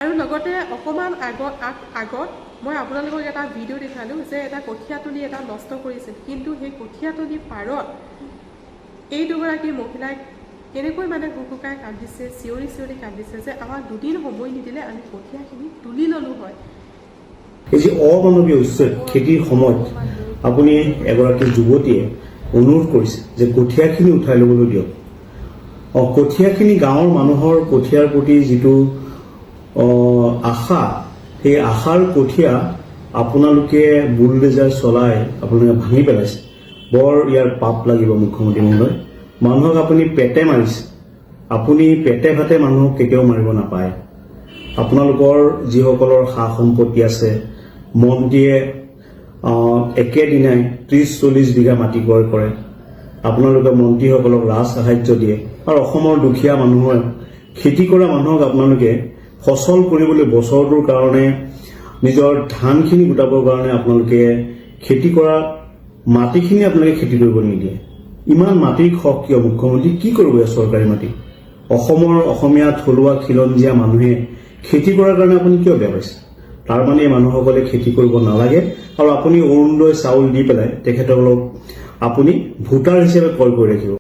আৰু লগতে অকমান আগত মই আপোনালোকক এটা ভিডিঅ' দেখালোঁ যে এটা কঠীয়াতলি এটা নষ্ট কৰিছিল, কিন্তু সেই কঠীয়াতলি পাৰত এই দুগৰাকী মহিলাই কেনেকৈ মানে হুকুকাই কান্দিছে, চিঞৰি চিঞৰি কান্দিছে যে আমাক দুদিন সময় নিদিলে আমি কঠীয়াখিনি তুলি ল'লোঁ হয়। এই যে অমানৱীয় উচ্ছেদ খেতিৰ সময়ত আপুনি এগৰাকী যুৱতীয়ে অনুৰোধ কৰিছে যে কঠীয়াখিনি উঠাই ল'বলৈ দিয়ক। কঠীয়াখিনি গাঁৱৰ মানুহৰ কঠীয়াৰ প্ৰতি যিটো আশা, সেই আশাৰ কঠীয়া আপোনালোকে বুলডেজাৰ চলাই আপোনালোকে ভাঙি পেলাইছে। বৰ ইয়াৰ পাপ লাগিব মুখ্যমন্ত্ৰী মহোদয়। মানুহক আপুনি পেটে মাৰিছে, আপুনি পেটে ভাতে মানুহক কেতিয়াও মাৰিব নাপায়। আপোনালোকৰ যিসকলৰ সা সম্পত্তি আছে, মন্ত্ৰীয়ে একেদিনাই 30-40 বিঘা মাটি ক্ৰয় কৰে, আপোনালোকে মন্ত্ৰীসকলক ৰাজ সাহায্য দিয়ে, আৰু অসমৰ দুখীয়া মানুহৰ খেতি কৰা মানুহক আপোনালোকে ফচল কৰিবলৈ বছৰটোৰ কাৰণে নিজৰ ধানখিনি গোটাবৰ কাৰণে আপোনালোকে খেতি কৰা মাটিখিনি আপোনালোকে খেতি কৰিব নিদিয়ে। ইমান মাটিৰ খক কিয় মুখ্যমন্ত্ৰী? কি কৰিব চৰকাৰী মাটি? অসমৰ অসমীয়া থলুৱা খিলঞ্জীয়া মানুহে খেতি কৰাৰ কাৰণে আপুনি কিয় বেয়া পাইছে? তাৰ মানে এই মানুহসকলে খেতি কৰিব নালাগে, আৰু আপুনি অৰুণোদয় চাউল দি পেলাই তেখেতসকলক আপুনি ভোটাৰ হিচাপে কল কৰি ৰাখিব।